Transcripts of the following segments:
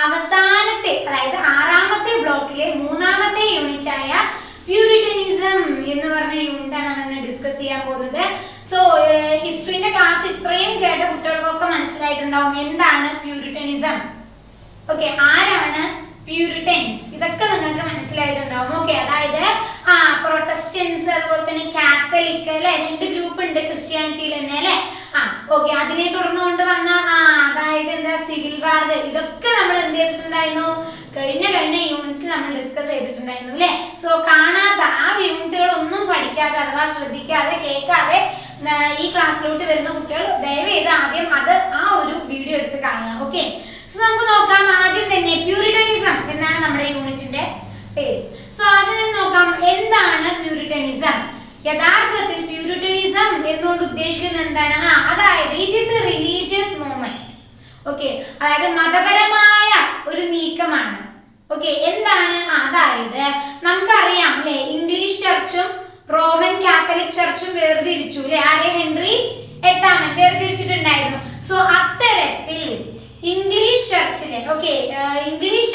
അവസാനത്തെ അതായത് ആറാമത്തെ ബ്ലോക്കിലെ മൂന്നാമത്തെ യൂണിറ്റ് ആയ പ്യൂരിറ്റനിസം എന്ന് പറഞ്ഞ യൂണിറ്റാണ് നമ്മൾ ഡിസ്കസ് ചെയ്യാൻ പോകുന്നത്. സോ ഹിസ്റ്ററിന്റെ ക്ലാസ് ഇത്രയും കേട്ട കുട്ടികൾക്കൊക്കെ മനസ്സിലായിട്ടുണ്ടാവും എന്താണ് പ്യൂരിറ്റനിസം. ഓക്കെ, ആരാണ് പ്യൂരിറ്റൻസ്, ഇതൊക്കെ നിങ്ങൾക്ക് മനസ്സിലായിട്ടുണ്ടാവും. ഓക്കെ, അതായത് പ്രൊട്ടസ്റ്റന്റ്സ് അതുപോലെ തന്നെ കാത്തലിക് അല്ലെ, രണ്ട് ഗ്രൂപ്പ് ഉണ്ട് ക്രിസ്ത്യാനിറ്റിയിൽ തന്നെ അല്ലെ. ഓക്കെ, അതിനെ തുടർന്ന് കൊണ്ടുവന്ന അതായത് എന്താ സിവിൽ വാർ, ഇതൊക്കെ നമ്മൾ എന്ത് ചെയ്തിട്ടുണ്ടായിരുന്നു, കഴിഞ്ഞ യൂണിറ്റിൽ നമ്മൾ ഡിസ്കസ് ചെയ്തിട്ടുണ്ടായിരുന്നു അല്ലെ. സോ കാണാത്ത ആ യൂണിറ്റുകളൊന്നും പഠിക്കാതെ അഥവാ ശ്രദ്ധിക്കാതെ കേൾക്കാതെ ഈ ക്ലാസ്സിലോട്ട് വരുന്ന കുട്ടികൾ ദയവേത് ആദ്യം ആ ഒരു വീഡിയോ എടുത്ത് കാണുക. ഓക്കെ, സോ നമുക്ക് നോക്കാം. ആദ്യം തന്നെ പ്യൂരിറ്റനിസം എന്നാണ് നമ്മുടെ യൂണിറ്റിന്റെ പേര്. സോ ആദ്യം തന്നെ നോക്കാം എന്താണ് പ്യൂരിറ്റനിസം. യഥാർത്ഥത്തിൽ പ്യൂരിറ്റനിസം എന്നുകൊണ്ട് ഉദ്ദേശിക്കുന്നത് എന്താണ്? അതായത് it is A religious movement. Okay, അതായത് മതപരമായ ഒരു നീക്കമാണ്. ഓക്കെ, എന്താണ്? അതായത് നമുക്കറിയാം അല്ലെ, ഇംഗ്ലീഷ് ചർച്ചും റോമൻ കാത്തലിക് ചർച്ചും വേർതിരിച്ചു അല്ലെ. ഹെൻറി എട്ടാമൻ വേർതിരിച്ചിട്ടുണ്ടായിരുന്നു. സോ അത്തരത്തിൽ ഇംഗ്ലീഷ്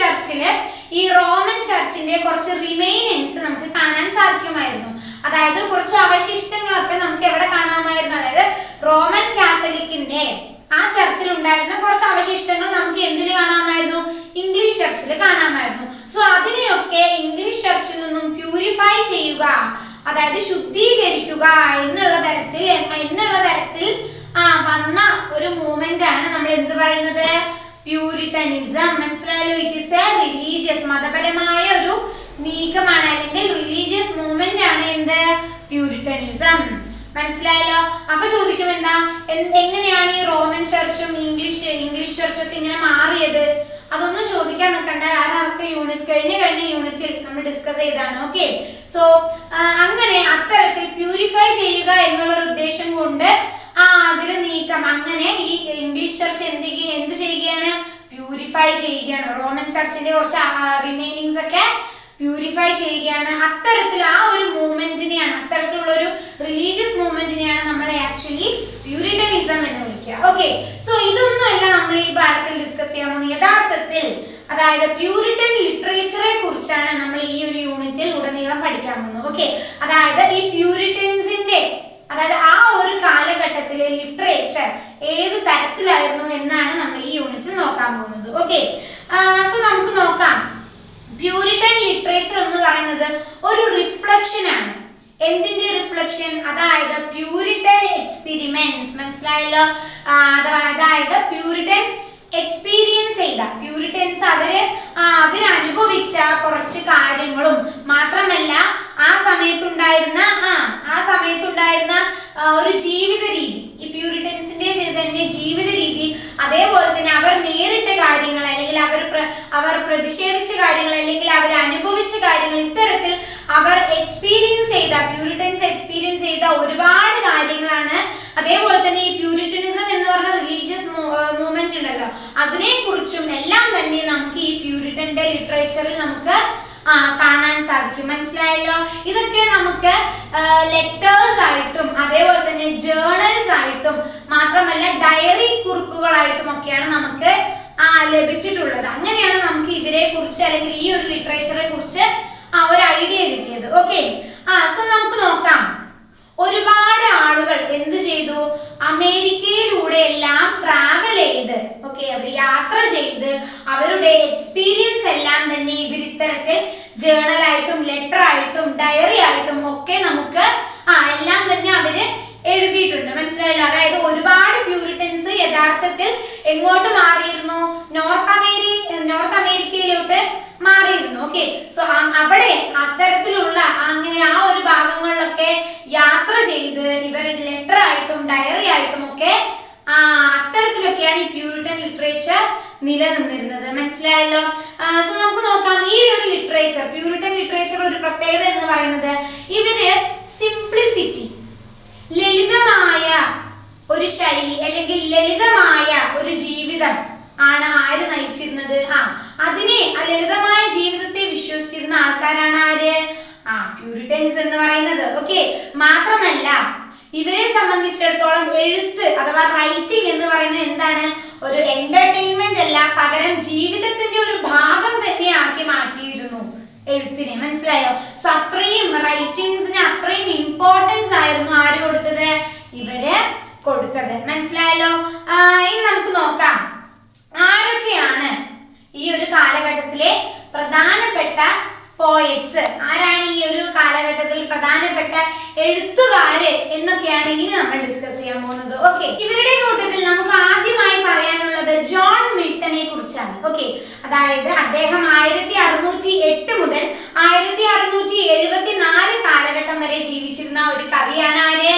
ചർച്ചില് ഈ റോമൻ ചർച്ചിന്റെ കുറച്ച് റിമൈനൻസ് നമുക്ക് കാണാൻ സാധിക്കുമായിരുന്നു. അതായത് കുറച്ച് അവശിഷ്ടങ്ങളൊക്കെ നമുക്ക് എവിടെ കാണാമായിരുന്നു, അതായത് റോമൻ കാത്തലിക്കിന്റെ ആ ചർച്ചിൽ ഉണ്ടായിരുന്ന കുറച്ച് അവശിഷ്ടങ്ങൾ നമുക്ക് എന്തിൽ കാണാമായിരുന്നു, ഇംഗ്ലീഷ് ചർച്ചിൽ കാണാമായിരുന്നു. സോ അതിനെയൊക്കെ ഇംഗ്ലീഷ് ചർച്ചിൽ നിന്നും പ്യൂരിഫൈ ചെയ്യുക, അതായത് ശുദ്ധീകരിക്കുക എന്നുള്ള തരത്തിൽ വന്ന ഒരു മൂവ്മെന്റ് ആണ് നമ്മൾ എന്ത് പറയുന്നത്, പ്യൂരിറ്റനിസം. മനസ്സിലായല്ലോ? ഇറ്റ് ഈസ് എ റിലീജിയസ്, മതപരമായ ഒരു നീക്കമാണ് അല്ലെങ്കിൽ റിലീജിയസ് മൂവ്മെന്റ് ആണ് എന്ത്, പ്യൂരിറ്റനിസം. മനസ്സിലായല്ലോ? അപ്പൊ ചോദിക്കും എന്താ, എങ്ങനെയാണ് ഈ റോമൻ ചർച്ചും ഇംഗ്ലീഷ് ചർച്ചൊക്കെ ഇങ്ങനെ മാറിയത്? അതൊന്നും ചോദിക്കാൻ നിൽക്കണ്ട, കാരണം അതൊക്കെ കഴിഞ്ഞ യൂണിറ്റിൽ നമ്മൾ ഡിസ്കസ് ചെയ്താണ്. ഓക്കെ, സോ അങ്ങനെ അത്തരത്തിൽ പ്യൂരിഫൈ ചെയ്യുക എന്നുള്ള ഒരു ഉദ്ദേശം കൊണ്ട് അവര് നീക്കം, അങ്ങനെ ഈ ഇംഗ്ലീഷ് ചർച്ച് എന്ത് ചെയ്യുകയാണ്, പ്യൂരിഫൈ ചെയ്യുകയാണ്. റോമൻ ചർച്ചിന്റെ കുറച്ച് റിമൈനിങ്സ് ഒക്കെ പ്യൂരിഫൈ ചെയ്യുകയാണ്. അത്തരത്തിൽ ഒരു മൂവ്മെന്റിനെയാണ്, അത്തരത്തിലുള്ള ഒരു റിലീജിയസ് മൂവ്മെന്റിനെയാണ് നമ്മൾ ആക്ച്വലി പ്യൂരിറ്റനിസം എന്ന് വിളിക്കുക. ഓക്കെ, സോ ഇതൊന്നും അല്ല നമ്മൾ ഈ പാഠത്തിൽ ഡിസ്കസ് ചെയ്യാൻ പോകുന്നത്. യഥാർത്ഥത്തിൽ അതായത് പ്യൂരിറ്റൻ ലിറ്ററേച്ചറെ കുറിച്ചാണ് നമ്മൾ ഈ ഒരു യൂണിറ്റിൽ ഉടനീളം പഠിക്കാൻ പോകുന്നത്. ഓക്കെ, അതായത് ഈ പ്യൂരിറ്റൻസിന്റെ അതായത് ആ ഒരു കാലഘട്ടത്തിലെ ലിറ്ററേച്ചർ ഏത് തരത്തിലായിരുന്നു എന്നാണ് നമ്മൾ ഈ യൂണിറ്റിൽ നോക്കാൻ പോകുന്നത്. ഓക്കെ, സോ നമുക്ക് നോക്കാം. പ്യൂരിറ്റൻ ലിറ്ററേച്ചർ എന്ന് പറയുന്നത് ഒരു റിഫ്ലക്ഷൻ ആണ്. എന്തിന്റെ റിഫ്ലക്ഷൻ? അതായത് പ്യൂരിറ്റൻ എക്സ്പെരിമെന്റ്സ്. മനസ്സിലായല്ലോ? അതായത് പ്യൂരിറ്റൻ എക്സ്പീരിയൻസ് ചെയ്ത പ്യൂരിറ്റൻസ് അവരനുഭവിച്ച കുറച്ച് കാര്യങ്ങളും മാത്രമല്ല ആ സമയത്തുണ്ടായിരുന്ന ഒരു ജീവിത രീതി, ഈ പ്യൂരിറ്റൻസിന്റെ തന്നെ ജീവിത രീതി, അതേപോലെ തന്നെ അവർ നേരിട്ട കാര്യങ്ങൾ അല്ലെങ്കിൽ അവർ പ്രതിഷേധിച്ച കാര്യങ്ങൾ അല്ലെങ്കിൽ അവർ അനുഭവിച്ച കാര്യങ്ങൾ, ഇത്തരത്തിൽ അവർ പ്യൂരിറ്റൻസ് എക്സ്പീരിയൻസ് ചെയ്ത ഒരുപാട് കാര്യങ്ങളാണ്. അതേപോലെ തന്നെ ഈ പ്യൂരിറ്റനിസം എന്ന് പറഞ്ഞ റിലീജിയസ് മൂവ്മെന്റ് ഉണ്ടല്ലോ, അതിനെ കുറിച്ചും എല്ലാം തന്നെ നമുക്ക് ഈ പ്യൂരിറ്റന്റെ ലിറ്ററേച്ചറിൽ നമുക്ക് കാണാൻ സാധിക്കും. മനസ്സിലായല്ലോ? ഇതൊക്കെ നമുക്ക് ലെറ്റേഴ്സ് ആയിട്ടും അതേപോലെ തന്നെ ജേർണൽസ് ആയിട്ടും മാത്രമല്ല ഡയറി കുറിപ്പുകളായിട്ടും ഒക്കെയാണ് നമുക്ക് ലഭിച്ചിട്ടുള്ളത്. അങ്ങനെയാണ് നമുക്ക് ഇതിനെ കുറിച്ച് അല്ലെങ്കിൽ ഈ ഒരു ലിറ്ററേച്ചറെ കുറിച്ച് ഒരു ഐഡിയ കിട്ടിയത്. ഓക്കെ, സോ നമുക്ക് നോക്കാം. ഒരുപാട് ആളുകൾ എന്ത് ചെയ്തു, അമേരിക്കയിലൂടെ എല്ലാം ട്രാവൽ ചെയ്ത് അവർ യാത്ര ചെയ്ത് അവരുടെ എക്സ്പീരിയൻസ് എല്ലാം തന്നെ ഇവർ ഇത്തരത്തിൽ ജേർണൽ ആയിട്ടും ലെറ്റർ ആയിട്ടും ഡയറി ആയിട്ടും ഒക്കെ നമുക്ക് എല്ലാം തന്നെ അവര് എഴുതിയിട്ടുണ്ട്. മനസ്സിലായല്ലോ? അതായത് ഒരുപാട് പ്യൂരിറ്റൻസ് യഥാർത്ഥത്തിൽ എങ്ങോട്ട് മാറിയിരുന്നു, നോർത്ത് നിന്നിരുന്നത്. മനസ്സിലായല്ലോ? സോ നമുക്ക് നോക്കാം ഈ ഒരു ലിറ്ററേച്ചർ, പ്യൂരിറ്റൻ ലിറ്ററേച്ചർ ഒരു പ്രത്യേകത എന്ന് പറയുന്നത് ഇവര് സിംപ്ലിസിറ്റി, ലളിതമായ ഒരു ശൈലി അല്ലെങ്കിൽ ലളിതമായ ഒരു ജീവിതം ആണ് ആര് നയിച്ചിരുന്നത്? അതിനെ ആ ലളിതമായ ജീവിതത്തെ വിശ്വസിച്ചിരുന്ന ആൾക്കാരാണ് ആര്? പ്യൂരിറ്റൻസ് എന്ന് പറയുന്നത്. ഓക്കെ, മാത്രമല്ല ഇവരെ സംബന്ധിച്ചിടത്തോളം എഴുത്ത് അഥവാ റൈറ്റിംഗ് എന്ന് പറയുന്നത് എന്താണ്? ഒരു എന്റർടൈൻമെന്റ് അല്ല, പകരം ജീവിതത്തിന്റെ ഒരു ഭാഗം തന്നെ ആക്കി മാറ്റിയിരുന്നു എഴുത്തിനെ. മനസ്സിലായോ? സോ അത്രയും റൈറ്റിംഗ്സിന് അത്രയും ഇമ്പോർട്ടൻസ് ആയിരുന്നു ആര് കൊടുത്തത്? ഇവര് കൊടുത്തത്. മനസ്സിലായല്ലോ? ഇനി നമുക്ക് നോക്കാം ആരൊക്കെയാണ് ഈ ഒരു കാലഘട്ടത്തിലെ പ്രധാനപ്പെട്ട പോയറ്റ്സ്, ആരാണ് ഈ ഒരു കാലഘട്ടത്തിൽ പ്രധാനപ്പെട്ട എഴുത്തുകാര് എന്നൊക്കെയാണ് ഇനി നമ്മൾ ഡിസ്കസ് ചെയ്യാൻ പോകുന്നത്. ഓക്കെ, ഇവരുടെ കൂട്ടത്തിൽ നമുക്ക് ആദ്യമായി പറയാനുള്ളത് ജോൺ മിൽട്ടനെ കുറിച്ചാണ്. ഓക്കെ, അതായത് അദ്ദേഹം 1608 മുതൽ 1674 കാലഘട്ടം വരെ ജീവിച്ചിരുന്ന ഒരു കവിയാണ് ആര്?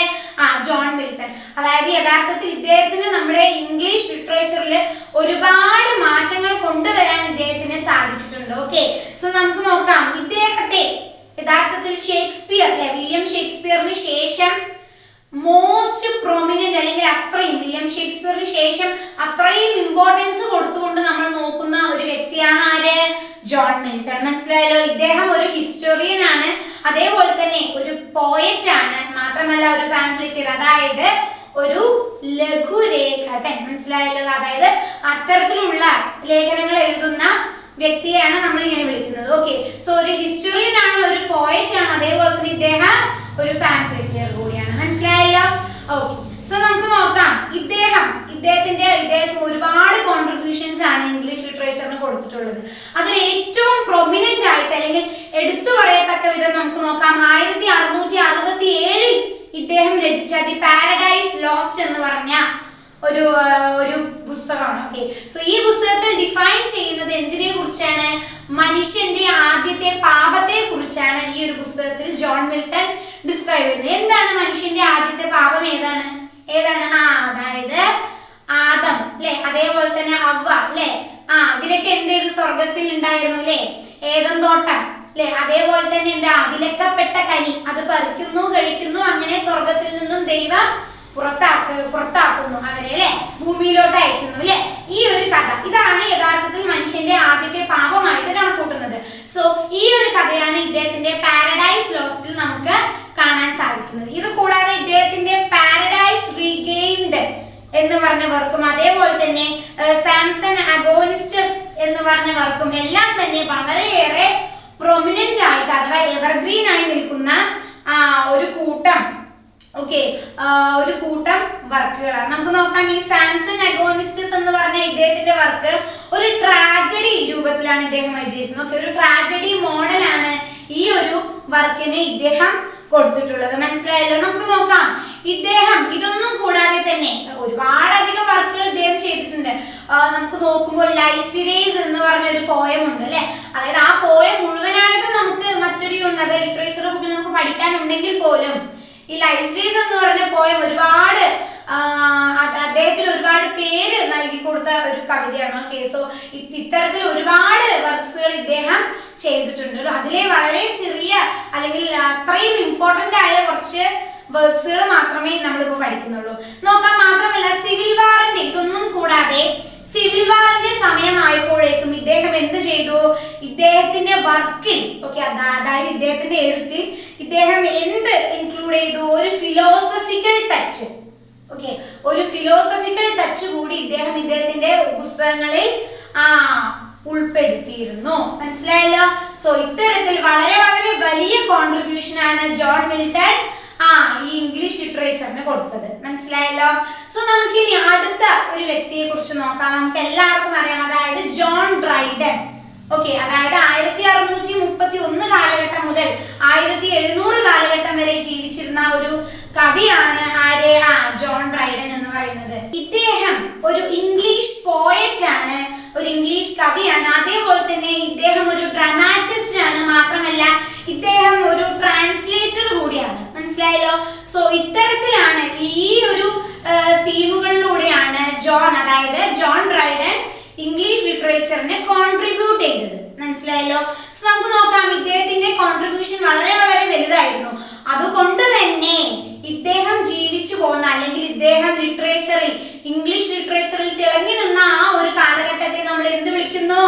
John Milton. അതായത് യഥാർത്ഥത്തിൽ ഇദ്ദേഹത്തിന് നമ്മുടെ ഇംഗ്ലീഷ് ലിറ്ററേച്ചറിൽ ഒരുപാട് മാറ്റങ്ങൾ കൊണ്ടുവരാൻ ഇദ്ദേഹത്തിന് സാധിച്ചിട്ടുണ്ട്. ഓക്കെ, സോ നമുക്ക് നോക്കാം ഇദ്ദേഹത്തെ യഥാർത്ഥത്തിൽ ഷേക്സ്പിയർ, വില്യം ഷേക്സ്പിയറിന് ശേഷം മോസ്റ്റ് പ്രൊമിനന്റ് അല്ലെങ്കിൽ അത്രയും വില്യം ഷേക്സ്പിയറിന് ശേഷം അത്രയും ഇമ്പോർട്ടൻസ് കൊടുത്തുകൊണ്ട് നമ്മൾ നോക്കുന്ന ഒരു വ്യക്തിയാണ് ആര്? John Milton. മനസ്സിലായല്ലോ? ഇദ്ദേഹം ഒരു ഹിസ്റ്റോറിയൻ ആണ്, അതേപോലെ തന്നെ ഒരു പോയറ്റ് ആണ്, മാത്രമല്ല ഒരു പാംപ്ലെറ്റർ, അതായത് ഒരു ലഘുലേഖകൻ. മനസ്സിലായല്ലോ? അതായത് അത്തരത്തിലുള്ള ലേഖനങ്ങൾ എഴുതുന്ന വ്യക്തിയാണ് നമ്മൾ ഇങ്ങനെ വിളിക്കുന്നത്. ഓക്കെ, സോ ഒരു ഹിസ്റ്റോറിയൻ ആണ്, ഒരു പോയറ്റ് ആണ്, അതേപോലെ തന്നെ ഇദ്ദേഹം ഒരു പാംപ്ലെറ്റർ കൂടിയാണ്. മനസ്സിലായല്ലോ? ഓക്കെ, സോ നമുക്ക് നോക്കാം ഇദ്ദേഹം ഒരുപാട് കോൺട്രിബ്യൂഷൻസ് ആണ് ഇംഗ്ലീഷ് ലിറ്ററേച്ചറിന് കൊടുത്തിട്ടുള്ളത്. അതിൽ ഏറ്റവും പ്രൊമിനന്റ് ആയിട്ട് അല്ലെങ്കിൽ എടുത്തു പറയത്തക്ക വിധം നമുക്ക് നോക്കാം 1667 ഇദ്ദേഹം രചിച്ച ദി പാരഡൈസ് ലോസ്റ്റ് എന്ന് പറഞ്ഞ ഒരു പുസ്തകമാണ്. ഓക്കെ, സോ ഈ പുസ്തകത്തിൽ ഡിഫൈൻ ചെയ്യുന്നത് എന്തിനെ കുറിച്ചാണ്? മനുഷ്യന്റെ ആദ്യത്തെ പാപത്തെ കുറിച്ചാണ് ഈ ഒരു പുസ്തകത്തിൽ ജോൺ മിൽട്ടൺ ഡിസ്ക്രൈബ് ചെയ്യുന്നത്. എന്താണ് മനുഷ്യന്റെ ആദ്യത്തെ പാപം? ഏതാണ്? അതായത് ആദം അല്ലെ, അതേപോലെ തന്നെ ഹവ്വ അല്ലെ, ഇവരൊക്കെ എന്ത് ചെയ്തു? സ്വർഗത്തിൽ ഉണ്ടായിരുന്നു അല്ലെ, ഏദൻ തോട്ടം അല്ലെ, അതേപോലെ തന്നെ എന്താ? വിലക്കപ്പെട്ട കനി അത് പറിക്കുന്നു, കഴിക്കുന്നു, അങ്ങനെ സ്വർഗത്തിൽ നിന്നും ദൈവം പുറത്താക്കുന്നു അവരെ അല്ലെ, ഭൂമിയിലോട്ട് അയക്കുന്നു അല്ലെ. ഈ ഒരു കഥ ഇതാണ് യഥാർത്ഥത്തിൽ മനുഷ്യന്റെ ആദ്യത്തെ പാപമായിട്ട് കണക്കൂട്ടുന്നത്. സോ ഈ ഒരു കഥയാണ് ഇദ്ദേഹത്തിന്റെ പാരഡൈസ് ലോസ്റ്റിൽ നമുക്ക് കാണാൻ സാധിക്കുന്നത്. ഇത് കൂടാതെ ഇദ്ദേഹത്തിന്റെ പാരഡൈസ് റീഗെയിൻഡ് എന്ന് പറഞ്ഞ വർക്കും അതേപോലെ തന്നെ സാംസൺ അഗോനിസ്റ്റസ് എന്ന് പറഞ്ഞ വർക്കും എല്ലാം തന്നെ വളരെയേറെ പ്രൊമിനന്റ് ആയിട്ട് അഥവാ എവർഗ്രീൻ ആയി നിൽക്കുന്ന ഒരു കൂട്ടം വർക്കുകളാണ്. നമുക്ക് നോക്കാം. ഈ സാംസൺ അഗോനിസ്റ്റസ് എന്ന് പറഞ്ഞ ഇദ്ദേഹത്തിന്റെ വർക്ക് ഒരു ട്രാജഡി രൂപത്തിലാണ് ഇദ്ദേഹം എഴുതിയിരിക്കുന്നത്. ഒരു ട്രാജഡി മോഡലാണ് ഈ ഒരു വർക്കിന് ഇദ്ദേഹം കൊടുത്തിട്ടുള്ളത്. മനസ്സിലായല്ലോ? നമുക്ക് നോക്കാം. ഇദ്ദേഹം ഇതൊന്നും കൂടാതെ തന്നെ ഒരുപാടധികം വർക്കുകൾ ഇദ്ദേഹം ചെയ്തിട്ടുണ്ട്. നമുക്ക് നോക്കുമ്പോൾ ലൈസിഡേസ് എന്ന് പറഞ്ഞ ഒരു പോയം ഉണ്ട് അല്ലെ, അതായത് ആ പോയം മുഴുവനായിട്ടും നമുക്ക് മറ്റൊരു അത് ലിറ്ററേച്ചർ ബുക്കിൽ നമുക്ക് പഠിക്കാനുണ്ടെങ്കിൽ പോലും ഈ ലൈസിഡേസ് എന്ന് പറഞ്ഞ പോയം ഒരുപാട് അദ്ദേഹത്തിന് ഒരുപാട് പേര് നൽകി കൊടുത്ത ഒരു കവിതയാണ്. ഓക്കെ, സോ ഇത്തരത്തിൽ ഒരുപാട് വർക്ക്സുകൾ ഇദ്ദേഹം ചെയ്തിട്ടുണ്ട്. അതിലെ വളരെ ചെറിയ അല്ലെങ്കിൽ അത്രയും ഇമ്പോർട്ടന്റ് ആയ കുറച്ച് വർക്ക്സുകൾ മാത്രമേ നമ്മളിപ്പോ പഠിക്കുന്നുള്ളൂ. നോക്കാം. മാത്രമല്ല സിവിൽ വാറിന്റെ ഇതൊന്നും കൂടാതെ സിവിൽ വാറിന്റെ സമയമായപ്പോഴേക്കും ഇദ്ദേഹം എന്ത് ചെയ്തു? ഇദ്ദേഹത്തിന്റെ വർക്കിൽ അതായത് ഇദ്ദേഹത്തിന്റെ എഴുത്തിൽ ഇദ്ദേഹം എന്ത് ഇൻക്ലൂഡ് ചെയ്തു? ഒരു ഫിലോസഫിക്കൽ ടച്ച്. ഒരു ഫിലോസഫിക്കൽ ടച്ച് കൂടി ഇദ്ദേഹത്തിന്റെ പുസ്തകങ്ങളിൽ ഉൾപ്പെടുത്തിയിരുന്നു. മനസ്സിലായല്ലോ? സോ ഇത്തരത്തിൽ വളരെ വളരെ വലിയ കോൺട്രിബ്യൂഷൻ ആണ് ജോൺ മിൽട്ടൺ ഈ ഇംഗ്ലീഷ് ലിറ്ററേച്ചറിന് കൊടുത്തത്. മനസ്സിലായല്ലോ? സോ നമുക്ക് ഇനി അടുത്ത ഒരു വ്യക്തിയെ കുറിച്ച് നോക്കാം. നമുക്ക് എല്ലാവർക്കും അറിയാം, അതായത് ജോൺ ഡ്രൈഡൻ. അതായത് 1631 കാലഘട്ടം മുതൽ 1700 കാലഘട്ടം വരെ ജീവിച്ചിരുന്ന ഒരു കവിയാണ് ആര്? ജോൺ ഡ്രൈഡൻ എന്ന് പറയുന്നത്. ഇദ്ദേഹം ഒരു ഇംഗ്ലീഷ് പോയറ്റ് ആണ്, ഒരു ഇംഗ്ലീഷ് കവിയാണ്, അതേപോലെ തന്നെ ഇദ്ദേഹം ഒരു ഡ്രാമാറ്റിസ്റ്റ് ആണ്, മാത്രമല്ല ഇദ്ദേഹം ഒരു ട്രാൻസ്ലേറ്റർ കൂടിയാണ്. മനസ്സിലായല്ലോ? സോ ഇത്തരത്തിലാണ് ഈ ഒരു തീമുകളിലൂടെയാണ് ജോൺ ഡ്രൈഡൻ ഇംഗ്ലീഷ് ലിറ്ററേച്ചറിന് കോൺട്രിബ്യൂട്ട് ചെയ്തത്. മനസ്സിലായല്ലോ. സോ നമുക്ക് നോക്കാം, ഇദ്ദേഹത്തിന്റെ കോൺട്രിബ്യൂഷൻ വളരെ വളരെ വലുതായിരുന്നു. അതുകൊണ്ട് തന്നെ ഇദ്ദേഹം ജീവിച്ചു പോന്ന അല്ലെങ്കിൽ ഇദ്ദേഹം ലിറ്ററേച്ചറിൽ ഇംഗ്ലീഷ് ലിറ്ററേച്ചറിൽ തിളങ്ങി നിന്ന ആ ഒരു കാലഘട്ടത്തെ നമ്മൾ എന്ത് വിളിക്കുന്നു?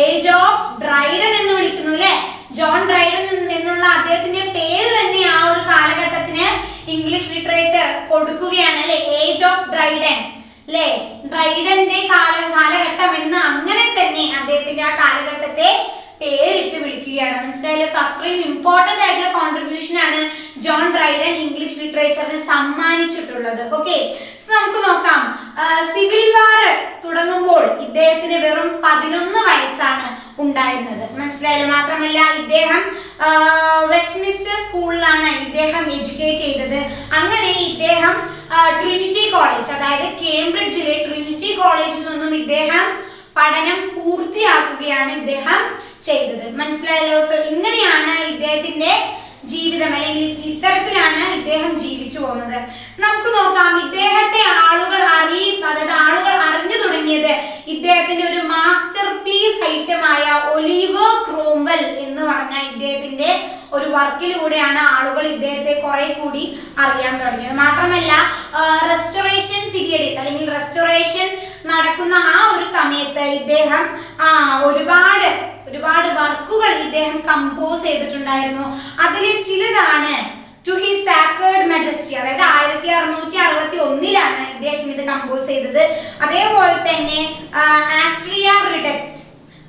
ഏജ് ഓഫ് ഡ്രൈഡൻ എന്ന് വിളിക്കുന്നു അല്ലെ. ജോൺ ഡ്രൈഡൻ എന്നുള്ള അദ്ദേഹത്തിന്റെ പേര് തന്നെ ആ ഒരു കാലഘട്ടത്തിന് ഇംഗ്ലീഷ് ലിറ്ററേച്ചർ കൊടുക്കുകയാണ് അല്ലെ. ഏജ് ഓഫ് ഡ്രൈഡൻ അല്ലെ. ഡ്രൈഡന്റെ കാലഘട്ടം എന്ന് അങ്ങനെ തന്നെ അദ്ദേഹത്തിന്റെ ആ കാലഘട്ടത്തെ പേരിട്ട് വിളിക്കുകയാണ്. മനസ്സിലായല്ലോ. സോ അത്രയും ഇമ്പോർട്ടന്റ് ആയിട്ടുള്ള കോൺട്രിബ്യൂഷൻ ആണ് ജോൺ ഡ്രൈഡൻ ഇംഗ്ലീഷ് ലിറ്ററേച്ചറിന് സമ്മാനിച്ചിട്ടുള്ളത്. ഓക്കെ. സോ നമുക്ക് നോക്കാം, സിവിൽ വാർ തുടങ്ങുമ്പോൾ ഇദ്ദേഹത്തിന് വെറും 11 വയസ്സാണ് ഉണ്ടായിരുന്നത്. മനസ്സിലായല്ലോ. മാത്രമല്ല ഇദ്ദേഹം വെസ്റ്റ്മിൻസ്റ്റർ സ്കൂളിലാണ് ഇദ്ദേഹം എഡ്യൂക്കേറ്റ് ചെയ്തത്. അങ്ങനെ ഇദ്ദേഹം ട്രിനിറ്റി കോളേജ്, അതായത് കേംബ്രിഡ്ജിലെ ട്രിനിറ്റി കോളേജിൽ നിന്നും ഇദ്ദേഹം പഠനം പൂർത്തിയാക്കുകയാണ് ഇദ്ദേഹം ചെയ്തത്. മനസ്സിലായല്ലോ. സോ ഇങ്ങനെയാണ് ഇദ്ദേഹത്തിന്റെ ജീവിതം, അല്ലെങ്കിൽ ഇത്തരത്തിലാണ് ഇദ്ദേഹം ജീവിച്ചു പോകുന്നത്. നമുക്ക് നോക്കാം, ഇദ്ദേഹത്തെ ആളുകൾ അറിഞ്ഞു തുടങ്ങിയത് ഇദ്ദേഹത്തിന്റെ ഒരു മാസ്റ്റർ പീസ് ഐറ്റമായ ഒലിവർ ക്രോംവെൽ എന്ന് പറഞ്ഞ ഇദ്ദേഹത്തിന്റെ ഒരു വർക്കിലൂടെയാണ് ആളുകൾ ഇദ്ദേഹത്തെ കുറെ കൂടി അറിയാൻ തുടങ്ങിയത്. മാത്രമല്ല റെസ്റ്റോറേഷൻ പീരീഡിൽ അല്ലെങ്കിൽ റെസ്റ്റോറേഷൻ നടക്കുന്ന ആ ഒരു സമയത്ത് ഇദ്ദേഹം ഒരുപാട് വർക്കുകൾ ഇദ്ദേഹം കമ്പോസ് ചെയ്തിട്ടുണ്ടായിരുന്നു. അതിൽ ചിലതാണ് ടു ഹിസ് സാക്രഡ് മജസ്റ്റി, അതായത് 1661 ഇദ്ദേഹം ഇത് കമ്പോസ് ചെയ്തത്. അതേപോലെ തന്നെ ആസ്ട്രിയ റിഡക്സ്.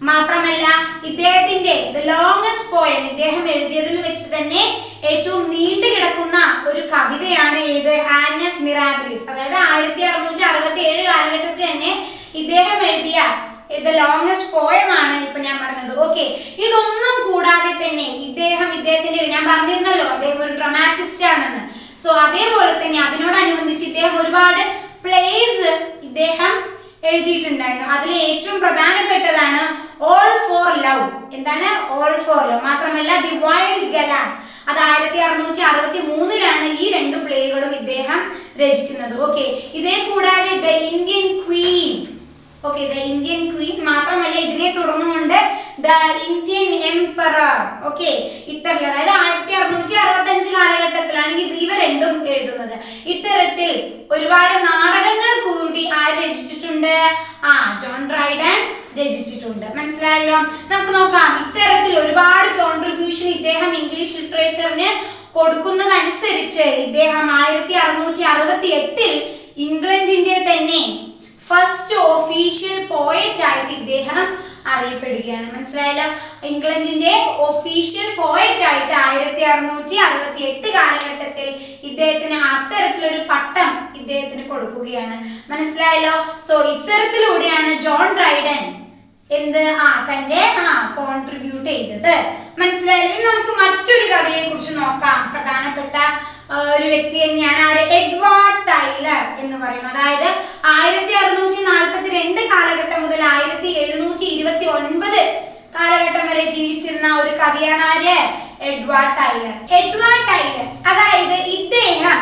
മാത്രമല്ല ഇദ്ദേഹത്തിന്റെ ദ ലോങ്സ്റ്റ് പോയം, ഇദ്ദേഹം എഴുതിയതിൽ വെച്ച് തന്നെ ഏറ്റവും നീണ്ടു കിടക്കുന്ന ഒരു കവിതയാണ് ഏത്? ആനസ് മിറാബിലിസ്. അതായത് 1667 കാലഘട്ടത്തിൽ തന്നെ ഇദ്ദേഹം എഴുതിയ ദ ലോങ്സ്റ്റ് പോയം ആണ് ഇപ്പൊ ഞാൻ പറഞ്ഞത്. ഓക്കെ. ഇതൊന്നും കൂടാതെ തന്നെ ഇദ്ദേഹത്തിന്റെ ഞാൻ പറഞ്ഞിരുന്നല്ലോ അദ്ദേഹം ഒരു ഡ്രാമാറ്റിസ്റ്റ് ആണെന്ന്. സോ അതേപോലെ തന്നെ അതിനോടനുബന്ധിച്ച് ഇദ്ദേഹം ഒരുപാട് പ്ലേസ് ഇദ്ദേഹം എഴുതിയിട്ടുണ്ടായിരുന്നു. അതിൽ ഏറ്റവും പ്രധാനപ്പെട്ടതാണ് ഓൾ ഫോർ ലവ്. എന്താണ് ഓൾ ഫോർ ലവ്? മാത്രമല്ല ദി വൈൽഡ് ഗലാൻ, അത് 1663 ഈ രണ്ട് പ്ലേകളും ഇദ്ദേഹം രചിക്കുന്നത്. ഓക്കെ. ഇതേ കൂടാതെ the Indian Queen, okay, the Indian Queen. മാത്രമല്ല ഇതിനെ തുടർന്നുകൊണ്ട് ദ ഇന്ത്യൻ എംപറർ. ഓക്കെ. ഇത്തരത്തിൽ അതായത് 1665 കാലഘട്ടത്തിലാണ് ഇവ രണ്ടും എഴുതുന്നത്. ഇത്തരത്തിൽ ഒരുപാട് നാടകങ്ങൾ കൂടി ആര് രചിച്ചിട്ടുണ്ട്? ജോൺ ഡ്രൈഡൻ രചിച്ചിട്ടുണ്ട്. മനസ്സിലായല്ലോ. നമുക്ക് നോക്കാം, ഇത്തരത്തിൽ ഒരുപാട് കോൺട്രിബ്യൂഷൻ ഇദ്ദേഹം ഇംഗ്ലീഷ് ലിറ്ററേച്ചറിന് കൊടുക്കുന്നതനുസരിച്ച് ഇദ്ദേഹം 1668 ഇംഗ്ലണ്ടിന്റെ തന്നെ ഫസ്റ്റ് ഒഫീഷ്യൽ പോയറ്റ് ആയിട്ട് ഇദ്ദേഹം അറിയപ്പെടുകയാണ്. മനസ്സിലായല്ലോ. ഇംഗ്ലണ്ടിന്റെ ഒഫീഷ്യൽ പോയറ്റ് ആയിട്ട് 1668 കാലഘട്ടത്തിൽ ഇദ്ദേഹത്തിന് അത്തരത്തിലൊരു പട്ടം ഇദ്ദേഹത്തിന് കൊടുക്കുകയാണ്. മനസ്സിലായല്ലോ. സോ ഇത്തരത്തിലൂടെയാണ് ജോൺ ഡ്രൈഡൻ തന്റെ കോൺട്രിബ്യൂട്ട് ചെയ്തത്. മനസ്സിലായല്ലോ. നമുക്ക് മറ്റൊരു കവിയെ കുറിച്ച് നോക്കാം. പ്രധാനപ്പെട്ട ഒരു വ്യക്തി തന്നെയാണ് ആര്? എഡ്വാർഡ് ടൈലർ എന്ന് പറയും. അതായത് 1642 കാലഘട്ടം മുതൽ 1729 കാലഘട്ടം വരെ ജീവിച്ചിരുന്ന ഒരു കവിയാണ് ആര്? Edward Taylor. എഡ്വാർഡ് ടൈലർ അതായത് ഇദ്ദേഹം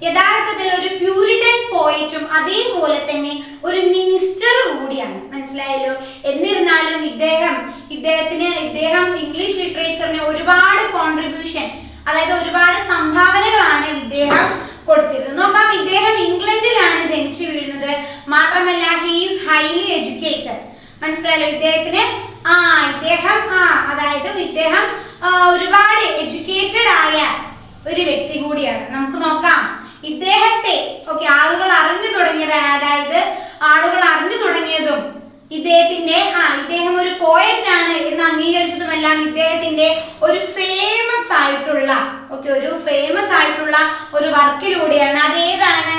യഥാർത്ഥത്തിൽ ഒരു പ്യൂരിറ്റൻ പോയറ്റും അതേപോലെ തന്നെ ഒരു മിനിസ്റ്റർ കൂടിയാണ്. മനസ്സിലായല്ലോ. എന്നിരുന്നാലും ഇദ്ദേഹം ഇംഗ്ലീഷ് ലിറ്ററേച്ചറിന് ഒരുപാട് കോൺട്രിബ്യൂഷൻ, അതായത് ഒരുപാട് സംഭാവനകളാണ് ഇദ്ദേഹം കൊടുത്തിരുന്നത്. നോക്കാം, ഇദ്ദേഹം ഇംഗ്ലണ്ടിലാണ് ജനിച്ചു വീഴുന്നത്. മാത്രമല്ല ഹി ഈസ് ഹൈലി എഡ്യൂക്കേറ്റഡ്. മനസ്സിലായല്ലോ. ഇദ്ദേഹം ഒരുപാട് എഡ്യൂക്കേറ്റഡ് ആയ ഒരു വ്യക്തി കൂടിയാണ്. നമുക്ക് നോക്കാം ഇദ്ദേഹത്തെ ആളുകൾ അറിഞ്ഞു തുടങ്ങിയതും ഇദ്ദേഹം ഒരു പോയറ്റ് ആണ് എന്ന് അംഗീകരിച്ചതുമെല്ലാം ഇദ്ദേഹത്തിന്റെ ഒരു ഫേമസ് ആയിട്ടുള്ള ഒരു വർക്കിലൂടെയാണ്. അതേതാണ്?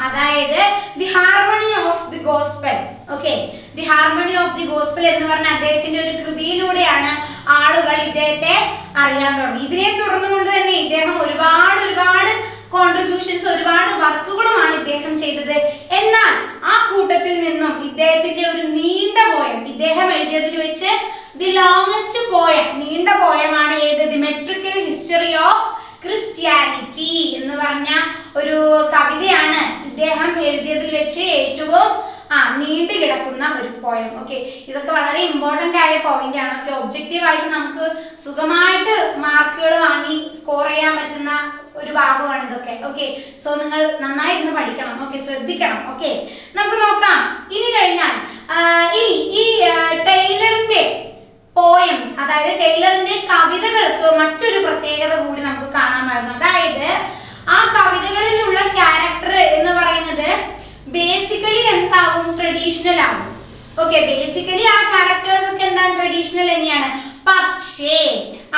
അതായത് the harmony of the gospel. Okay. The harmony of the gospel എന്ന് പറഞ്ഞ അദ്ദേഹത്തിന്റെ ഒരു കൃതിയിലൂടെയാണ് ആളുകൾ ഇദ്ദേഹത്തെ അറിയാൻ തുടങ്ങി. ഇതിനെ തുടർന്നുകൊണ്ട് തന്നെ ഇദ്ദേഹം ഒരുപാട് കോൺട്രിബ്യൂഷൻസ്, ഒരുപാട് വർക്കുകളുമാണ് ഇദ്ദേഹം ചെയ്തത്. എന്നാൽ ആ കൂട്ടത്തിൽ നിന്നും ഇദ്ദേഹത്തിന്റെ ഒരു നീണ്ട പോയം, ഇദ്ദേഹം എഴുതിയതിൽ വെച്ച് ദി ലോങ്സ്റ്റ് പോയം, നീണ്ട പോയമാണ് ഏത്? The metrical history of Christianity എന്ന് പറഞ്ഞ ഒരു കവിതയാണ് ഇദ്ദേഹം എഴുതിയതിൽ വെച്ച് ഏറ്റവും നീണ്ടു കിടക്കുന്നത്. പൂർത്തിയാക്കുന്ന ഒരു പോയം. ഓക്കെ, ഇതൊക്കെ വളരെ ഇമ്പോർട്ടന്റ് ആയ പോയിന്റ് ആണ്. ഓക്കെ, ഒബ്ജക്റ്റീവ് ആയിട്ട് നമുക്ക് സുഖമായിട്ട് മാർക്കുകൾ വാങ്ങി സ്കോർ ചെയ്യാൻ പറ്റുന്ന ഒരു ഭാഗമാണ് ഇതൊക്കെ. ഓക്കെ, സോ നിങ്ങൾ നന്നായി ഇരുന്ന് പഠിക്കണം. ഓക്കെ, ശ്രദ്ധിക്കണം. ഓക്കെ, നമുക്ക് നോക്കാം. ഇനി കഴിഞ്ഞാൽ ഈ ടൈലറിന്റെ പോയംസ്, അതായത് ടൈലറിന്റെ കവിതകൾക്ക് മറ്റൊരു പ്രത്യേകത കൂടി നമുക്ക് കാണാമായിരുന്നു. അതായത് ആ കവിതകളിലുള്ള ക്യാരക്ടർ എന്ന് പറയുന്നത് ബേസിക്കലി എന്താവും? ട്രഡീഷണൽ ആവും. ഓക്കെ, ബേസിക്കലി ആ ക്യാരക്ടേഴ്സ് ഒക്കെ എന്താണ്? ട്രഡീഷണൽ തന്നെയാണ്. പക്ഷേ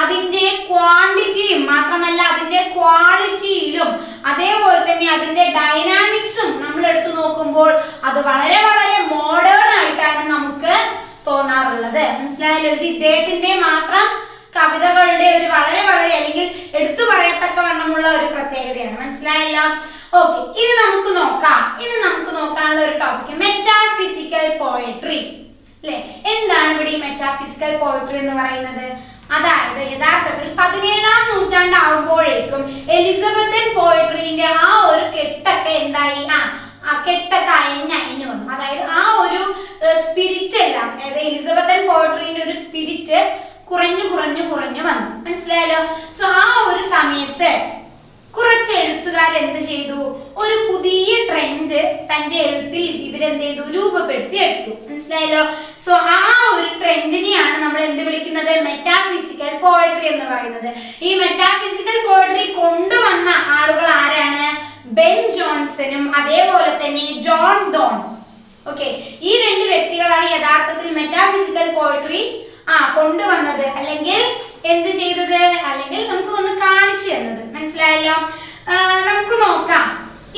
അതിന്റെ ക്വാണ്ടിറ്റിയും മാത്രമല്ല അതിന്റെ ക്വാളിറ്റിയിലും അതേപോലെ തന്നെ അതിന്റെ ഡൈനാമിക്സും നമ്മൾ എടുത്തു നോക്കുമ്പോൾ അത് വളരെ വളരെ മോഡേൺ ആയിട്ടാണ് നമുക്ക് തോന്നാറുള്ളത്. മനസ്സിലായല്ലോ? ഇത് ഇദ്ദേഹത്തിന്റെ മാത്രം കവിതകളുടെ ഒരു വളരെ വളരെ അല്ലെങ്കിൽ എടുത്തു പറയത്തക്കവണ്ണമുള്ള ഒരു പ്രത്യേകതയാണ്. മനസ്സിലായല്ലോ? ഓക്കെ, ഇനി നമുക്ക് നോക്കാനുള്ള ഒരു ടോപ്പിക് മെറ്റാഫിസിക്കൽ പോയട്രി. അല്ലെ, എന്താണ് ഇവിടെ ഈ മെറ്റാഫിസിക്കൽ പോയട്രി എന്ന് പറയുന്നത്? അതായത് യഥാർത്ഥത്തിൽ 17-ാം നൂറ്റാണ്ടാവുമ്പോഴേക്കും എലിസബത്തൻ പോയട്രീന്റെ ആ ഒരു കെട്ടൊക്കെ എന്തായി? കെട്ടൊക്കെ അയഞ്ഞു വന്നു. അതായത് ആ ഒരു സ്പിരിറ്റ് എല്ലാം, അതായത് എലിസബത്തൻ പോയട്രീന്റെ ഒരു സ്പിരിറ്റ് കുറഞ്ഞു വന്നു. മനസ്സിലായല്ലോ? സോ ആ ഒരു സമയത്ത് കുറച്ച് എഴുത്തുകാർ എന്ത് ചെയ്തു? ഒരു പുതിയ ട്രെൻഡ് തന്റെ എഴുത്തിൽ ഇവരെന്ത് ചെയ്തു? രൂപപ്പെടുത്തി എടുത്തു. മനസ്സിലായല്ലോ? സോ ആ ഒരു ട്രെൻഡിനെയാണ് നമ്മൾ എന്ത് വിളിക്കുന്നത്? മെറ്റാഫിസിക്കൽ പോയട്രി എന്ന് പറയുന്നത്. ഈ മെറ്റാഫിസിക്കൽ പോയട്രി കൊണ്ടുവന്ന ആളുകൾ ആരാണ്? ബെൻ ജോൺസണും അതേപോലെ തന്നെ ജോൺ ഡോൺ. ഓക്കെ, ഈ രണ്ട് വ്യക്തികളാണ് യഥാർത്ഥത്തിൽ മെറ്റാഫിസിക്കൽ പോയട്രി കൊണ്ടുവന്നത്, അല്ലെങ്കിൽ എന്ത് ചെയ്തത്, അല്ലെങ്കിൽ നമുക്ക് ഒന്ന് കാണിച്ചു തന്നത്. മനസ്സിലായല്ലോ? നമുക്ക് നോക്കാം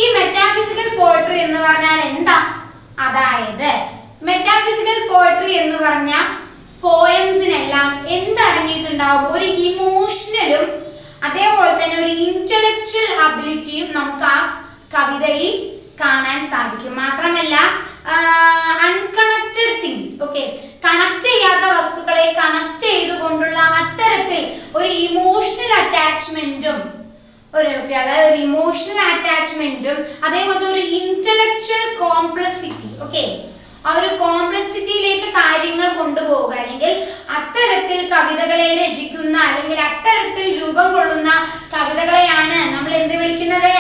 ഈ മെറ്റാഫിസിക്കൽ പോയട്രി എന്ന് പറഞ്ഞാൽ എന്താ. അതായത് മെറ്റാഫിസിക്കൽ പോയട്രി എന്ന് പറഞ്ഞ പോയംസിനെല്ലാം എന്തടങ്ങിയിട്ടുണ്ടാവും? ഒരു ഇമോഷണലും അതേപോലെ തന്നെ ഒരു ഇന്റലക്ച്വൽ അബിലിറ്റിയും നമുക്ക് ആ കവിതയിൽ കാണാൻ സാധിക്കും. മാത്രമല്ല അൺകണക്റ്റഡ് തിങ്സ്, ഓക്കെ, കണക്ട് ചെയ്യാത്ത വസ്തുക്കളെ കണക്ട് ചെയ്തുകൊണ്ടുള്ള അത്തരത്തിൽ ഒരു ഇമോഷണൽ അറ്റാച്ച്മെന്റും അതായത് ഒരു ഇമോഷണൽ അറ്റാച്ച്മെന്റും അതേപോലെ ഒരു ഇന്റലക്ച്വൽ കോംപ്ലക്സിറ്റി, ഓക്കെ, ആ ഒരു കോംപ്ലക്സിറ്റിയിലേക്ക് കാര്യങ്ങൾ കൊണ്ടുപോവുക, അല്ലെങ്കിൽ അത്തരത്തിൽ കവിതകളെ രചിക്കുന്ന അല്ലെങ്കിൽ അത്തരത്തിൽ രൂപം കൊള്ളുന്ന കവിതകളെയാണ് നമ്മൾ എന്ത് വിളിക്കുന്നത്?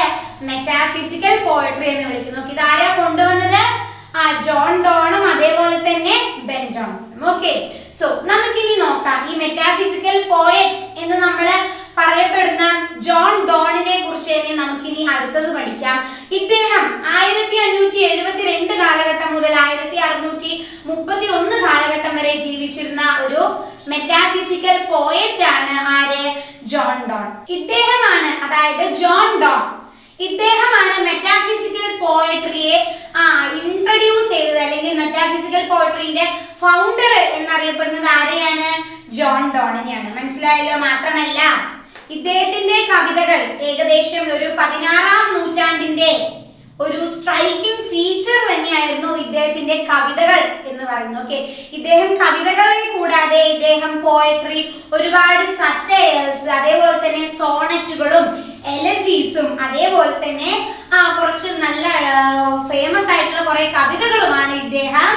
മെറ്റാഫിസിക്കൽ പോയട്രി എന്ന് വിളിക്കുന്നു. ഇതാരാ കൊണ്ടുവന്നത്? ജോൺ ഡോണും അതേപോലെ തന്നെ ബെൻ ജോൺസണും. ഓക്കെ, സോ നമുക്കിനി നോക്കാം ഈ മെറ്റാഫിസിക്കൽ പോയറ്റ് എന്ന് നമ്മൾ പറയപ്പെടുന്ന ജോൺ ഡോണിനെ കുറിച്ച് തന്നെ നമുക്കിനി അടുത്തത് പഠിക്കാം. ഇദ്ദേഹം 1572 കാലഘട്ടം മുതൽ 1631 കാലഘട്ടം വരെ ജീവിച്ചിരുന്ന ഒരു മെറ്റാഫിസിക്കൽ പോയറ്റ് ആണ്. ആര്? John Donne. ഇദ്ദേഹമാണ്, അതായത് ജോൺ ഡോൺ, ഇദ്ദേഹമാണ് മെറ്റാഫിസിക്കൽ പോയട്രിയെ ഇൻട്രൊഡ്യൂസ് ചെയ്തത്, അല്ലെങ്കിൽ മെറ്റാഫിസിക്കൽ പോയട്രിന്റെ ഫൗണ്ടർ എന്നറിയപ്പെടുന്നത് ആരെയാണ്? ജോൺ ഡോണിനെയാണ്. മനസ്സിലായല്ലോ? മാത്രമല്ല ഇദ്ദേഹത്തിന്റെ കവിതകൾ ഏകദേശം ഒരു 16-ാം നൂറ്റാണ്ടിന്റെ ഒരു സ്ട്രൈക്കിംഗ് ഫീച്ചർ തന്നെയായിരുന്നു ഇദ്ദേഹത്തിന്റെ കവിതകൾ എന്ന് പറയുന്നത്. ഓക്കെ, ഇദ്ദേഹം കവിതകളെ കൂടാതെ ഇദ്ദേഹം പോയട്രി, ഒരുപാട് സറ്റയേഴ്സ്, അതേപോലെ തന്നെ സോണറ്റുകളും എലജീസും അതേപോലെ തന്നെ കുറച്ച് നല്ല ഫേമസ് ആയിട്ടുള്ള കുറെ കവിതകളുമാണ് ഇദ്ദേഹം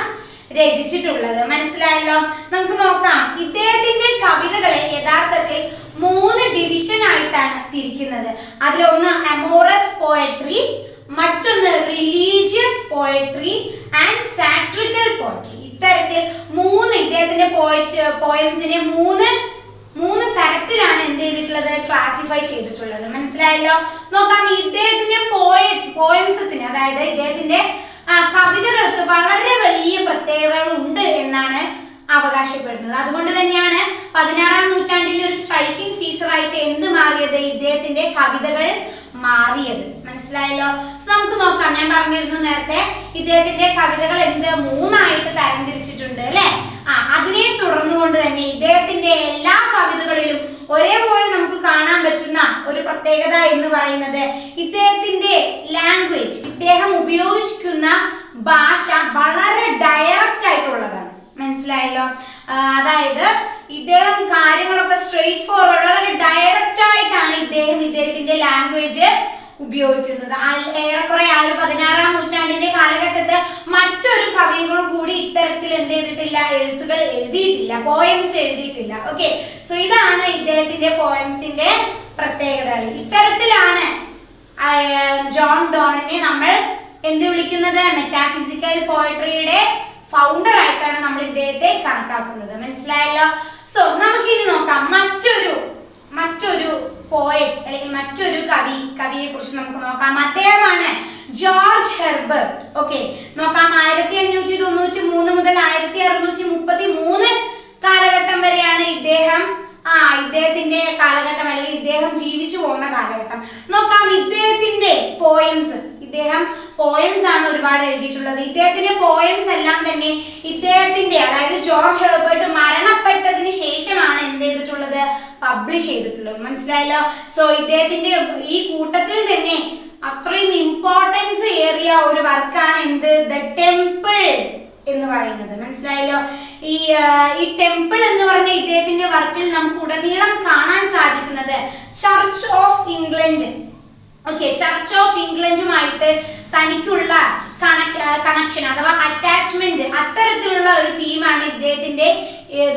രചിച്ചിട്ടുള്ളത്. മനസ്സിലായല്ലോ? നമുക്ക് നോക്കാം. ഇദ്ദേഹത്തിന്റെ കവിതകളെ യഥാർത്ഥത്തിൽ 3 ഡിവിഷൻ ആയിട്ടാണ് തിരിക്കുന്നത്. അതിലൊന്ന് അമോറസ് പോയട്രി, മറ്റൊന്ന് റിലീജിയസ് പോയട്രി ആൻഡ് സാട്രിക്കൽ പോയട്രി. ഇത്തരത്തിൽ ഇദ്ദേഹത്തിന്റെ പോയംസിനെ മൂന്ന് തരത്തിലാണ് എന്ത് ചെയ്തിട്ടുള്ളത്? ക്ലാസിഫൈ ചെയ്തിട്ടുള്ളത്. മനസ്സിലായല്ലോ? നോക്കാം. ഇദ്ദേഹത്തിന്റെ പോയംസത്തിന്, അതായത് ഇദ്ദേഹത്തിന്റെ കവിതകൾക്ക് വളരെ വലിയ പ്രത്യേകതകൾ ഉണ്ട് എന്നാണ് അവകാശപ്പെടുന്നത്. അതുകൊണ്ട് തന്നെയാണ് 16-ാം നൂറ്റാണ്ടിന്റെ ഒരു സ്ട്രൈക്കിംഗ് ഫീച്ചർ ആയിട്ട് എന്ത് മാറിയത്? ഇദ്ദേഹത്തിന്റെ കവിതകൾ മാറിയത്. മനസ്സിലായല്ലോ? നമുക്ക് നോക്കാം. ഞാൻ പറഞ്ഞിരുന്നു നേരത്തെ ഇദ്ദേഹത്തിന്റെ കവിതകൾ 3 തരംതിരിച്ചിട്ടുണ്ട് അല്ലെ? അതിനെ തുടർന്നുകൊണ്ട് തന്നെ ഇദ്ദേഹത്തിന്റെ എല്ലാ കവിതകളിലും ഒരേപോലെ നമുക്ക് കാണാൻ പറ്റുന്ന ഒരു പ്രത്യേകത എന്ന് പറയുന്നത് ഇദ്ദേഹത്തിന്റെ ലാംഗ്വേജ്, ഇദ്ദേഹം ഉപയോഗിക്കുന്ന ഭാഷ വളരെ ഡയറക്റ്റ് ആയിട്ടുള്ളതാണ്. മനസ്സിലായല്ലോ? അതായത് ഇദ്ദേഹം കാര്യങ്ങളൊക്കെ സ്ട്രെയിറ്റ് ഫോർവേഡ്, വളരെ ഡയറക്റ്റ് ആയിട്ടാണ് ഇദ്ദേഹത്തിന്റെ ലാംഗ്വേജ് ഉപയോഗിക്കുന്നത്. ഏറെക്കുറെ ആ ഒരു 16-ാം നൂറ്റാണ്ടിന്റെ കാലഘട്ടത്ത് മറ്റൊരു കവികളും കൂടി ഇത്തരത്തിൽ എന്ത് ചെയ്തിട്ടില്ല, എഴുത്തുകൾ എഴുതിയിട്ടില്ല, പോയംസ് എഴുതിയിട്ടില്ല. ഓക്കെ, സോ ഇതാണ് ഇദ്ദേഹത്തിന്റെ പോയംസിന്റെ പ്രത്യേകതകൾ. ഇത്തരത്തിലാണ് ജോൺ ഡോണിനെ നമ്മൾ എന്ത് വിളിക്കുന്നത്, മെറ്റാഫിസിക്കൽ പോയട്രിയുടെ ഫൗണ്ടർ ആയിട്ടാണ് നമ്മൾ ഇദ്ദേഹത്തെ കണക്കാക്കുന്നത്. മനസ്സിലായല്ലോ. സോ നമുക്കിനി നോക്കാം മറ്റൊരു പോയറ്റ് അല്ലെങ്കിൽ മറ്റൊരു കവിയെ കുറിച്ച് നമുക്ക് നോക്കാം. അദ്ദേഹമാണ് ജോർജ് ഹെർബർട്ട്. ഓക്കെ, നോക്കാം. 1593 മുതൽ 1633 കാലഘട്ടം വരെയാണ് ഇദ്ദേഹത്തിന്റെ കാലഘട്ടം, അല്ലെങ്കിൽ ഇദ്ദേഹം ജീവിച്ചു പോകുന്ന കാലഘട്ടം. നോക്കാം ഇദ്ദേഹത്തിന്റെ പോയംസ് ആണ് ഒരുപാട് എഴുതിയിട്ടുള്ളത്. ഇദ്ദേഹത്തിന്റെ പോയംസ് എല്ലാം തന്നെ അതായത് ജോർജ് ഹെർബർട്ട് മരണപ്പെട്ടതിന് ശേഷമാണ് എന്ത് ചെയ്തിട്ടുള്ളത്, പബ്ലിഷ് ചെയ്തിട്ടുള്ളത്. മനസ്സിലായല്ലോ. സോ ഇദ്ദേഹത്തിന്റെ ഈ കൂട്ടത്തിൽ തന്നെ അത്രയും ഇമ്പോർട്ടൻസ് ഏറിയ ഒരു വർക്കാണ് എന്ത്, ദ ടെമ്പിൾ എന്ന് പറയുന്നത്. മനസ്സിലായല്ലോ. ഈ ടെമ്പിൾ എന്ന് പറഞ്ഞ ഇദ്ദേഹത്തിന്റെ വർക്കിൽ നമുക്ക് ഉടനീളം കാണാൻ സാധിക്കുന്നത് church of England. Okay, church of ഇംഗ്ലണ്ടുമായിട്ട് തനിക്കുള്ള കണക്ഷൻ അഥവാ അറ്റാച്ച്മെന്റ്, അത്തരത്തിലുള്ള ഒരു തീമാണ് ഇദ്ദേഹത്തിന്റെ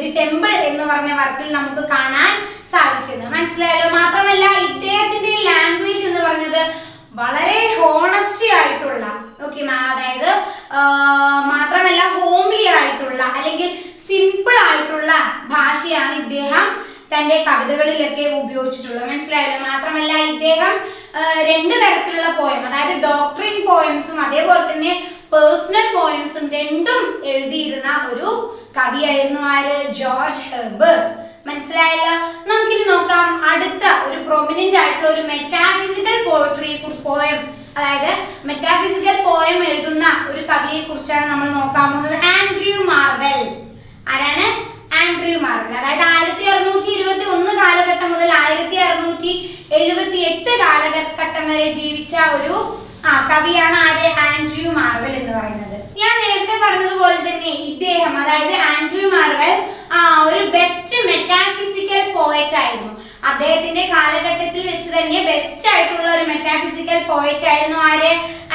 ദി ടെമ്പിൾ എന്ന് പറഞ്ഞ വർക്കിൽ നമുക്ക് കാണാൻ സാധിക്കുന്നത്. മനസ്സിലായല്ലോ. മാത്രമല്ല ഇദ്ദേഹത്തിന്റെ ലാംഗ്വേജ് എന്ന് പറഞ്ഞത് വളരെ ഹോണസ്റ്റി ആയിട്ടുള്ള, ഓക്കെ, അതായത് മാത്രമല്ല ഹോംലി ആയിട്ടുള്ള അല്ലെങ്കിൽ സിമ്പിൾ ആയിട്ടുള്ള ഭാഷയാണ് ഇദ്ദേഹം തന്റെ കവിതകളിലൊക്കെ ഉപയോഗിച്ചിട്ടുള്ളത്. മനസ്സിലായല്ലോ. മാത്രമല്ല ഇദ്ദേഹം 2 തരത്തിലുള്ള പോയം, അതായത് ഡോക്ട്രിൻ പോയംസും അതേപോലെ തന്നെ പേഴ്സണൽ പോയംസും രണ്ടും എഴുതിയിരുന്ന ഒരു കവിയായിരുന്നു ആര്, ജോർജ് ഹെർബർട്ട്. മനസ്സിലായല്ലോ. നമുക്കിനി നോക്കാം അടുത്ത ഒരു പ്രൊമിനന്റ് ആയിട്ടുള്ള ഒരു മെറ്റാഫിസിക്കൽ പോയട്രിയെ കുറിച്ച്, അതായത് മെറ്റാഫിസിക്കൽ പോയം എഴുതുന്ന ഒരു കവിയെ കുറിച്ചാണ് നമ്മൾ നോക്കാൻ പോകുന്നത്. Andrew Marvell. ആരാണ്? Andrew Marvell. അതായത് 1621 കാലഘട്ടം മുതൽ 1678 കാലഘട്ടം വരെ ജീവിച്ച ഒരു കവിയാണ് ആര്, ആൻഡ്രൂ മാർവെൽ എന്ന് പറയുന്നത്. ഞാൻ നേരത്തെ പറഞ്ഞതുപോലെ തന്നെ ഇദ്ദേഹം, അതായത് ആൻഡ്രൂ മാർവെൽ ഒരു ബെസ്റ്റ് മെറ്റാഫിസിക്കൽ പോയറ്റ് ആയിരുന്നു. അദ്ദേഹത്തിന്റെ കാലഘട്ടത്തിൽ വെച്ച് തന്നെ ബെസ്റ്റ് ആയിട്ടുള്ള ഒരു മെറ്റാഫിസിക്കൽ പോയറ്റ് ആയിരുന്നു ആര്,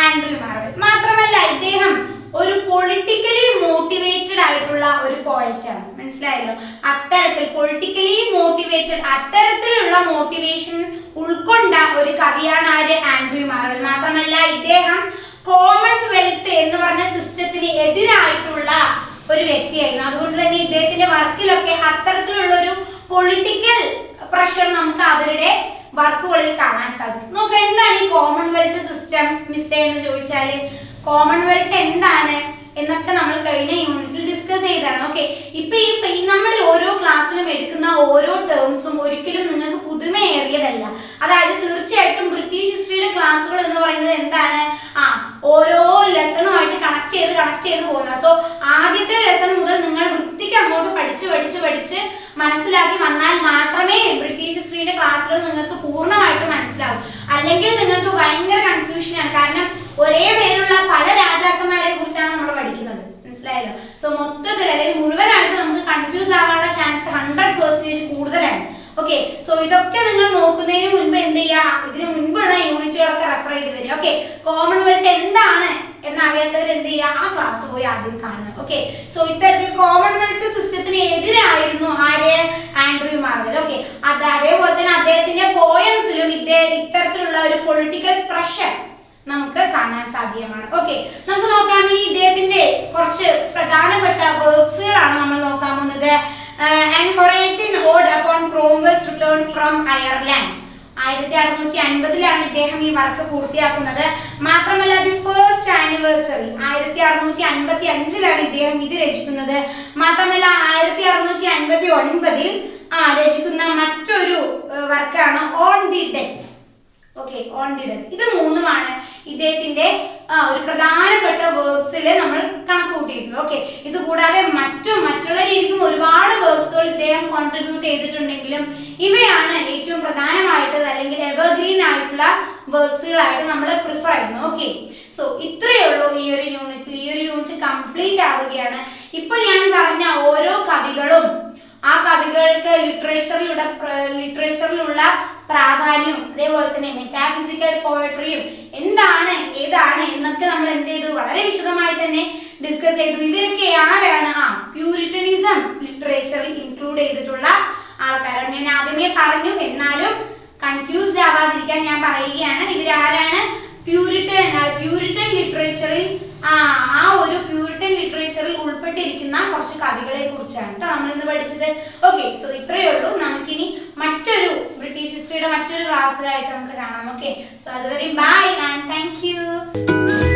ആൻഡ്രൂ മാർവെൽ. മാത്രമല്ല ഇദ്ദേഹം ഒരു പൊളിറ്റിക്കലി മോട്ടിവേറ്റഡ് ആയിട്ടുള്ള ഒരു പോയറ്റ് ആണ്. മനസ്സിലായല്ലോ. അത്തരത്തിലുള്ള മോട്ടിവേഷൻ ഉൾക്കൊണ്ട ഒരു കവിയാണ് ആര്, ആൻഡ്രൂ മാർവെൽ. മാത്രമല്ല ഇദ്ദേഹം കോമൺവെൽത്ത് എന്ന് പറഞ്ഞ സിസ്റ്റത്തിന് എതിരായിട്ടുള്ള ഒരു വ്യക്തിയായിരുന്നു. അതുകൊണ്ട് തന്നെ ഇദ്ദേഹത്തിന്റെ വർക്കിലൊക്കെ അത്തരത്തിലുള്ള ഒരു പൊളിറ്റിക്കൽ പ്രഷർ നമുക്ക് അവരുടെ വർക്കുകളിൽ കാണാൻ സാധിക്കും. നോക്കാം, എന്താണ് ഈ കോമൺവെൽത്ത് സിസ്റ്റം മിസ് എന്ന് ചോദിച്ചാല്, കോമൺവെൽത്ത് എന്താണ് എന്നൊക്കെ നമ്മൾ കഴിഞ്ഞ യൂണിറ്റിൽ ഡിസ്കസ് ചെയ്തതാണ്. ഓക്കെ, ഇപ്പൊ നമ്മൾ ഓരോ ക്ലാസ്സിലും എടുക്കുന്ന ഓരോ ടേംസും ഒരിക്കലും നിങ്ങൾക്ക് പുതുമയേറിയതല്ല. അതായത് തീർച്ചയായിട്ടും ബ്രിട്ടീഷ് ഹിസ്റ്ററിയുടെ ക്ലാസ്സുകൾ എന്ന് പറയുന്നത് എന്താണ്, ഓരോ ലെസണുമായിട്ട് കണക്ട് ചെയ്ത് പോകുന്നത്. സോ ആദ്യത്തെ ലെസൺ മുതൽ നിങ്ങൾ വൃത്തിക്ക് അങ്ങോട്ട് പഠിച്ച് മനസ്സിലാക്കി വന്നാൽ മാത്രമേ ബ്രിട്ടീഷ് ഹിസ്റ്ററിയുടെ ക്ലാസ്സുകൾ നിങ്ങൾക്ക് പൂർണ്ണമായിട്ട് മനസ്സിലാവും. അല്ലെങ്കിൽ നിങ്ങൾക്ക് ഭയങ്കര കൺഫ്യൂഷനാണ്. കാരണം ഒരേ പേരുള്ള പല രാജാക്കന്മാരെ കുറിച്ചാണ് നമ്മൾ പഠിക്കുന്നത്. മനസ്സിലായല്ലോ. സോ മൊത്തത്തിൽ അല്ലെങ്കിൽ മുഴുവനായിട്ട് നമുക്ക് കൺഫ്യൂസ് ആവാനുള്ള ചാൻസ് 100% കൂടുതലാണ്. ഓക്കെ, സോ ഇതൊക്കെ നിങ്ങൾ നോക്കുന്നതിന് മുൻപ് എന്ത് ചെയ്യുക, ഇതിന് മുൻപുള്ള യൂണിറ്റുകളൊക്കെ റെഫർ ചെയ്ത് വരിക. ഓക്കെ, കോമൺവെൽത്ത് എന്താണ് എന്നറിയാത്തവർ എന്ത് ചെയ്യുക, ആ ക്ലാസ് പോയി ആദ്യം കാണുക. ഓക്കെ, സോ ഇത്തരത്തിൽ കോമൺവെൽത്ത് സിസ്റ്റത്തിന് എതിരായിരുന്നു ആര്, ആൻഡ്രൂ മാർവെൽ. ഓക്കെ, അതേപോലെ തന്നെ അദ്ദേഹത്തിന്റെ പോയംസിലും ഇത്തരത്തിലുള്ള ഒരു പൊളിറ്റിക്കൽ പ്രഷർ നമുക്ക് കാണാൻ സാധ്യമാണ്. ഓക്കെ, നമുക്ക് നോക്കാം ഇനി ഇദ്ദേഹത്തിന്റെ കുറച്ച് പ്രധാനപ്പെട്ട വർക്ക്സുകളാണ് നമ്മൾ നോക്കാൻ പോകുന്നത്. An Horatian Ode upon Cromwell's return from Ireland. 1650 ഇദ്ദേഹം ഈ വർക്ക് പൂർത്തിയാക്കുന്നത്. മാത്രമല്ല ദി ഫസ്റ്റ് ആനിവേഴ്സറി 1655 ഇദ്ദേഹം ഇത് രചിക്കുന്നത്. മാത്രമല്ല 1659 രചിക്കുന്ന മറ്റൊരു വർക്കാണ് on the death. Okay, on the death. ഇത് മൂന്നുമാണ് ഇദ്ദേഹത്തിന്റെ ഒരു പ്രധാനപ്പെട്ട വർക്ക്സിൽ നമ്മൾ കണക്ക് കൂട്ടിയിട്ടുള്ളത്. ഓക്കെ, ഇത് കൂടാതെ മറ്റുള്ള രീതിക്കും ഒരുപാട് വർക്ക്സുകൾ ഇദ്ദേഹം കോൺട്രിബ്യൂട്ട് ചെയ്തിട്ടുണ്ടെങ്കിലും ഇവയാണ് ഏറ്റവും പ്രധാനമായിട്ട് അല്ലെങ്കിൽ എവർഗ്രീൻ ആയിട്ടുള്ള വർക്ക്സുകളായിട്ട് നമ്മൾ പ്രിഫർ ചെയ്യുന്നത്. ഓക്കെ, സോ ഇത്രയേ ഉള്ളൂ ഈ ഒരു യൂണിറ്റിൽ. ഈ ഒരു യൂണിറ്റ് കംപ്ലീറ്റ് ആവുകയാണ്. ഇപ്പൊ ഞാൻ പറഞ്ഞ ഓരോ കവികളും ആ കവികൾക്ക് ലിറ്ററേച്ചറിലുള്ള പ്രാധാന്യവും അതേപോലെ തന്നെ മെറ്റാഫിസിക്കൽ പോയട്രിയും എന്താണ് ഏതാണ് എന്നൊക്കെ നമ്മൾ എന്ത് ചെയ്തു വളരെ വിശദമായി തന്നെ ഡിസ്കസ് ചെയ്തു. ഇവരൊക്കെ ആരാണ്? പ്യൂരിറ്റനിസം ലിറ്ററേച്ചറിൽ ഇൻക്ലൂഡ് ചെയ്തിട്ടുള്ള ആൾക്കാരാണ്. ഞാൻ ആദ്യമേ പറഞ്ഞു, എന്നാലും കൺഫ്യൂസ്ഡ് ആവാതിരിക്കാൻ ഞാൻ പറയുകയാണ്. ഇവരാരാണ്? പ്യൂരിറ്റൻ ലിറ്ററേച്ചറിൽ ആ ഒരു പ്യൂരിറ്റൻ ലിറ്ററേച്ചറിൽ ഉൾപ്പെട്ടിരിക്കുന്ന കുറച്ച് കവികളെ കുറിച്ചാണ് കേട്ടോ നമ്മൾ ഇന്ന് പഠിച്ചത്. ഓക്കെ, സോ ഇത്രയേ ഉള്ളൂ. നമുക്കിനി മറ്റൊരു ബ്രിട്ടീഷ് ഹിസ്റ്ററിയുടെ മറ്റൊരു ക്ലാസ്സിലായിട്ട് നമുക്ക് കാണാം. ഓക്കെ, സോ അതുവരെ ബൈ ആൻഡ് താങ്ക് യു.